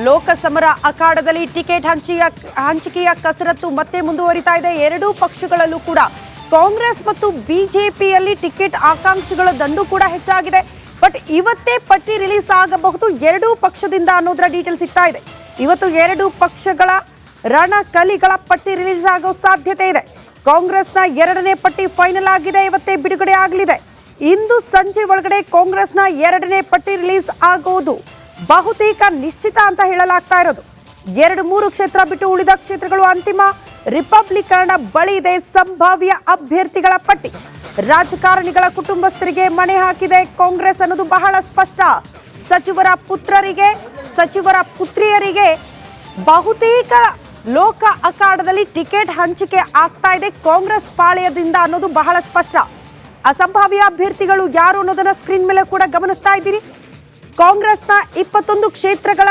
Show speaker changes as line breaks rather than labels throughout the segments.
ಲೋಕಸಮರ ಅಖಾಡದಲ್ಲಿ ticket ಹಂಚಿಕೆಯ ಕಸರತ್ತು ಮತ್ತೆ ಮುಂದುವರಿತಾ ಇದೆ. ಎರಡೂ ಪಕ್ಷಗಳಲ್ಲೂ ಕೂಡ ಕಾಂಗ್ರೆಸ್ ಮತ್ತು ಬಿಜೆಪಿಯಲ್ಲಿ ಟಿಕೆಟ್ ಆಕಾಂಕ್ಷಿಗಳ ದಂಡು ಕೂಡ ಹೆಚ್ಚಾಗಿದೆ. ಬಟ್ ಇವತ್ತೇ ಪಟ್ಟಿ ರಿಲೀಸ್ ಆಗಬಹುದು ಎರಡೂ ಪಕ್ಷದಿಂದ ಅನ್ನೋದರ ಡೀಟೇಲ್ ಸಿಗ್ತಾ ಇದೆ. ಇವತ್ತು ಎರಡೂ ಪಕ್ಷಗಳ ರಣಕಲಿಗಳ ಪಟ್ಟಿ ರಿಲೀಸ್ ಆಗೋ ಸಾಧ್ಯತೆ ಇದೆ. ಕಾಂಗ್ರೆಸ್ನ ಎರಡನೇ ಪಟ್ಟಿ ಫೈನಲ್ ಆಗಿದೆ, ಇವತ್ತೇ ಬಿಡುಗಡೆ ಆಗಲಿದೆ. ಇಂದು ಸಂಜೆ ಒಳಗಡೆ ಕಾಂಗ್ರೆಸ್ನ ಎರಡನೇ ಪಟ್ಟಿ ರಿಲೀಸ್ ಆಗೋದು ಬಹುತೇಕ ನಿಶ್ಚಿತ ಅಂತ ಹೇಳಲಾಗ್ತಾ ಇರೋದು. 2-3 ಕ್ಷೇತ್ರ ಬಿಟ್ಟು ಉಳಿದ ಕ್ಷೇತ್ರಗಳು ಅಂತಿಮ. ರಿಪಬ್ಲಿಕನ್ ಬಳಿ ಇದೆ ಸಂಭಾವ್ಯ ಅಭ್ಯರ್ಥಿಗಳ ಪಟ್ಟಿ. ರಾಜಕಾರಣಿಗಳ ಕುಟುಂಬಸ್ಥರಿಗೆ ಮಣೆ ಹಾಕಿದೆ ಕಾಂಗ್ರೆಸ್ ಅನ್ನೋದು ಬಹಳ ಸ್ಪಷ್ಟ. ಸಚಿವರ ಪುತ್ರರಿಗೆ, ಸಚಿವರ ಪುತ್ರಿಯರಿಗೆ ಬಹುತೇಕ ಲೋಕ ಅಖಾಡದಲ್ಲಿ ಟಿಕೆಟ್ ಹಂಚಿಕೆ ಆಗ್ತಾ ಇದೆ ಕಾಂಗ್ರೆಸ್ ಪಾಳೆಯದಿಂದ ಅನ್ನೋದು ಬಹಳ ಸ್ಪಷ್ಟ. ಅಸಂಭಾವ್ಯ ಅಭ್ಯರ್ಥಿಗಳು ಯಾರು ಅನ್ನೋದನ್ನ ಸ್ಕ್ರೀನ್ ಮೇಲೆ ಕೂಡ ಗಮನಿಸ್ತಾ ಇದ್ದೀರಿ. ಕಾಂಗ್ರೆಸ್ನ 21 ಕ್ಷೇತ್ರಗಳ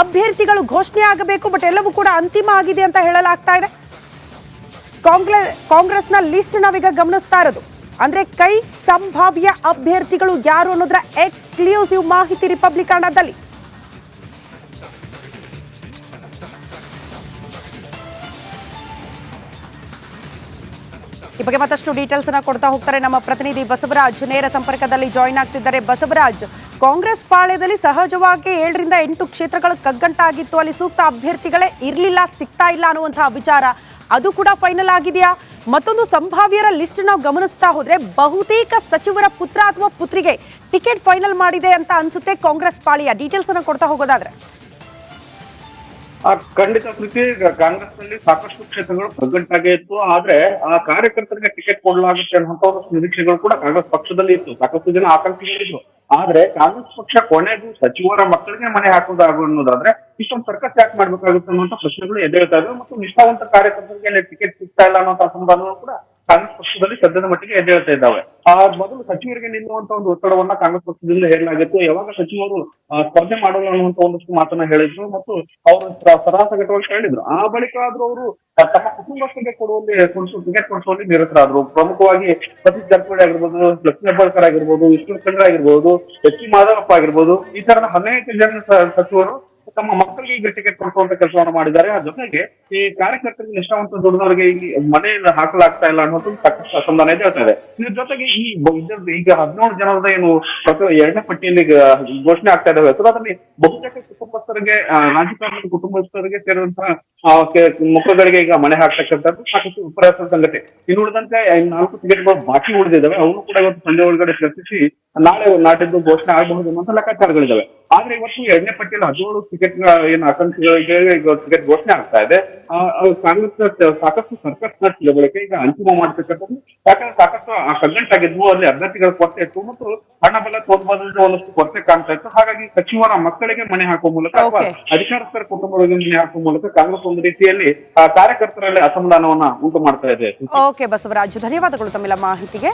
ಅಭ್ಯರ್ಥಿಗಳು ಘೋಷಣೆ ಆಗಬೇಕು, ಬಟ್ ಎಲ್ಲವೂ ಕೂಡ ಅಂತಿಮ ಆಗಿದೆ ಅಂತ ಹೇಳಲಾಗ್ತಾ ಇದೆ. ಕಾಂಗ್ರೆಸ್ನ ಲಿಸ್ಟ್ ನಾವೀಗ ಗಮನಿಸ್ತಾ ಇರೋದು ಅಂದ್ರೆ ಕೈ ಸಂಭಾವ್ಯ ಅಭ್ಯರ್ಥಿಗಳು ಯಾರು ಅನ್ನೋದರ ಎಕ್ಸ್ಕ್ಲೂಸಿವ್ ಮಾಹಿತಿ ರಿಪಬ್ಲಿಕನ್ದಲ್ಲಿ. ಈ ಬಗ್ಗೆ ಮತ್ತಷ್ಟು ಡೀಟೇಲ್ಸ್ ಅನ್ನ ಕೊಡ್ತಾ ಹೋಗ್ತಾರೆ ನಮ್ಮ ಪ್ರತಿನಿಧಿ ಬಸವರಾಜ್, ನೇರ ಸಂಪರ್ಕದಲ್ಲಿ ಜಾಯಿನ್ ಆಗ್ತಿದ್ದಾರೆ. ಬಸವರಾಜ್, ಕಾಂಗ್ರೆಸ್ ಪಾಳ್ಯದಲ್ಲಿ ಸಹಜವಾಗಿ 7-8 ಕ್ಷೇತ್ರಗಳು ಕಗ್ಗಂಟಾಗಿತ್ತು. ಅಲ್ಲಿ ಸೂಕ್ತ ಅಭ್ಯರ್ಥಿಗಳೇ ಇರಲಿಲ್ಲ, ಸಿಗ್ತಾ ಇಲ್ಲ ಅನ್ನುವಂತಹ ವಿಚಾರ ಅದು ಕೂಡ ಫೈನಲ್ ಆಗಿದೆಯಾ? ಮತ್ತೊಂದು ಸಂಭಾವ್ಯರ ಲಿಸ್ಟ್ ನಾವು ಗಮನಿಸ್ತಾ ಹೋದ್ರೆ ಬಹುತೇಕ ಸಚಿವರ ಪುತ್ರ ಅಥವಾ ಪುತ್ರಿಗೆ ಟಿಕೆಟ್ ಫೈನಲ್ ಮಾಡಿದೆ ಅಂತ ಅನ್ಸುತ್ತೆ ಕಾಂಗ್ರೆಸ್ ಪಾಳ್ಯ. ಡೀಟೇಲ್ಸ್ ಅನ್ನ ಕೊಡ್ತಾ ಹೋಗೋದಾದ್ರೆ
ಖಂಡಿತ ಪ್ರೀತಿ, ಕಾಂಗ್ರೆಸ್ ನಲ್ಲಿ ಸಾಕಷ್ಟು ಕ್ಷೇತ್ರಗಳು ಕಗ್ಗಂಟಾಗೇ ಇತ್ತು. ಆದ್ರೆ ಆ ಕಾರ್ಯಕರ್ತರಿಗೆ ಟಿಕೆಟ್ ಕೊಡಲಾಗುತ್ತೆ ಅನ್ನುವಂತ ನಿರೀಕ್ಷೆಗಳು ಕೂಡ ಕಾಂಗ್ರೆಸ್ ಪಕ್ಷದಲ್ಲಿ ಇತ್ತು. ಸಾಕಷ್ಟು ಜನ ಆಕಾಂಕ್ಷಿಗಳಿದ್ರು. ಆದ್ರೆ ಕಾಂಗ್ರೆಸ್ ಪಕ್ಷ ಕೊನೆಗೂ ಸಚಿವರ ಮಕ್ಕಳಿಗೆ ಮನೆ ಹಾಕುವುದಾಗು ಅನ್ನೋದಾದ್ರೆ ಇಷ್ಟೊಂದು ಸರ್ಕಸ್ ಯಾಕೆ ಮಾಡ್ಬೇಕಾಗುತ್ತೆ ಅನ್ನುವಂತ ಪ್ರಶ್ನೆಗಳು ಎದ್ದೇಳ್ತಾ ಇದ್ರು. ಮತ್ತು ನಿಷ್ಠಾವಂತ ಕಾರ್ಯಕರ್ತರಿಗೆ ಟಿಕೆಟ್ ಸಿಗ್ತಾ ಇಲ್ಲ ಅನ್ನೋ ಅಸಮಾಧಾನ ಕೂಡ ಕಾಂಗ್ರೆಸ್ ಪಕ್ಷದಲ್ಲಿ ಸದ್ಯದ ಮಟ್ಟಿಗೆ ಎದ್ದೇಳ್ತಾ ಇದ್ದಾವೆ. ಮೊದಲು ಸಚಿವರಿಗೆ ನಿಲ್ಲುವಂತ ಒಂದು ಒತ್ತಡವನ್ನ ಕಾಂಗ್ರೆಸ್ ಪಕ್ಷದಿಂದ ಹೇಳಲಾಗಿತ್ತು. ಯಾವಾಗ ಸಚಿವರು ಸ್ಪರ್ಧೆ ಮಾಡೋಲ್ಲ ಅನ್ನುವಂತ ಒಂದಷ್ಟು ಮಾತನ್ನ ಹೇಳಿದ್ರು ಮತ್ತು ಅವರು ಸರಾಸಗಟವಾಗಿ ಹೇಳಿದ್ರು. ಆ ಬಳಿಕ ಆದ್ರೂ ಅವರು ತಮ್ಮ ಕುಟುಂಬಸ್ಥರಿಗೆ ಕೊಡುವಲ್ಲಿ ಟಿಕೆಟ್ ಕೊಡಿಸುವಲ್ಲಿ ನಿರತರಾದ್ರು. ಪ್ರಮುಖವಾಗಿ ಸತೀಶ್ ಜಾರಕಿಹೊಳಿ ಆಗಿರ್ಬೋದು, ಲಕ್ಷ್ಮೀ ಹೆಬ್ಬಾಳ್ಕರ್ ಆಗಿರ್ಬೋದು, ವಿಷ್ಣು ಖಂಡ್ರೆ ಆಗಿರ್ಬೋದು, ಎಚ್ ಡಿ ಮಾಧವಪ್ಪ ಆಗಿರ್ಬೋದು, ಈ ತರದ 14 ಜನ ಸಚಿವರು ತಮ್ಮ ಮಕ್ಕಳಿಗೆ ಈಗ ಟಿಕೆಟ್ ಕೊಡಿಸುವಂತ ಕೆಲಸವನ್ನು ಮಾಡಿದ್ದಾರೆ. ಆ ಜೊತೆಗೆ ಈ ಕಾರ್ಯಕರ್ತರಿಗೆ ನಿಷ್ಠಾವಂತ ದುಡಿದವರಿಗೆ ಇಲ್ಲಿ ಮನೆಯಿಂದ ಹಾಕಲಾಗ್ತಾ ಇಲ್ಲ ಅನ್ನೋದು ಸಾಕಷ್ಟು ಅಸಮಾಧಾನ ಹೇಳ್ತಾ ಇದೆ. ಇದ್ರ ಜೊತೆಗೆ ಈಗ 17 ಜನರದ ಏನು ಎರಡನೇ ಪಟ್ಟಿಯಲ್ಲಿ ಘೋಷಣೆ ಆಗ್ತಾ ಇದ್ದಾವೆ. ಅದರಲ್ಲಿ ಬಹುತೇಕ ಕುಟುಂಬಸ್ಥರಿಗೆ, ರಾಜಕಾರಣದ ಕುಟುಂಬಸ್ಥರಿಗೆ ಸೇರಿದಂತಹ ಮುಖಗಳಿಗೆ ಈಗ ಮನೆ ಹಾಕ್ತಕ್ಕಂಥದ್ದು ಸಾಕಷ್ಟು ವಿಪರ್ಯಾಸದ ಸಂಗತಿ. ಇನ್ನು ಉಳಿದಂತೆ 4 ಟಿಕೆಟ್ಗಳು ಬಾಕಿ ಉಳಿದಿದ್ದಾವೆ. ಅವನು ಕೂಡ ಇವತ್ತು ಸಂಜೆ ಒಳಗಡೆ ಚರ್ಚಿಸಿ ನಾಳೆ ನಾಟಿದ್ದು ಘೋಷಣೆ ಆಗಬಹುದು ಅನ್ನುವಂತ ಲೆಕ್ಕಾಚಾರಗಳಿದ್ದಾವೆ. ಆದ್ರೆ ಇವತ್ತು ಎರಡನೇ ಪಟ್ಟಿಯಲ್ಲಿ 17 ಟಿಕೆಟ್ ಏನು ಆಕಾಂಕ್ಷಿಗಳಿಗೆ ಟಿಕೆಟ್ ಘೋಷಣೆ ಆಗ್ತಾ ಇದೆ. ಕಾಂಗ್ರೆಸ್ ಸಾಕಷ್ಟು ಸರ್ಕಸ್ ನಡೆಸಿದ ಬಳಿಕ ಈಗ ಅಂತಿಮ ಮಾಡ್ತಕ್ಕಂಥದ್ದು. ಯಾಕಂದ್ರೆ ಸಾಕಷ್ಟು ಕಗ್ಗಂಟಾಗಿದ್ವು, ಅಲ್ಲಿ ಅಭ್ಯರ್ಥಿಗಳ ಕೊರತೆ ಇತ್ತು ಮತ್ತು ಹಣಬಲ ತೋರ್ಬಾರದ ಒಂದಷ್ಟು ಕೊರತೆ ಕಾಣ್ತಾ ಇತ್ತು. ಹಾಗಾಗಿ ಸಚಿವರ ಮಕ್ಕಳಿಗೆ ಮನೆ ಹಾಕುವ ಮೂಲಕ ಅಥವಾ ಅಧಿಕಾರಸ್ಥರ ಕುಟುಂಬಗಳಿಗೆ ಮನೆ ಹಾಕುವ ಮೂಲಕ ಕಾಂಗ್ರೆಸ್ ಒಂದು ರೀತಿಯಲ್ಲಿ ಕಾರ್ಯಕರ್ತರಲ್ಲಿ ಅಸಮಾಧಾನವನ್ನ ಉಂಟು ಮಾಡ್ತಾ ಇದೆ.
ಓಕೆ ಬಸವರಾಜ್, ಧನ್ಯವಾದಗಳು ತಮ್ಮೆಲ್ಲ ಮಾಹಿತಿಗೆ.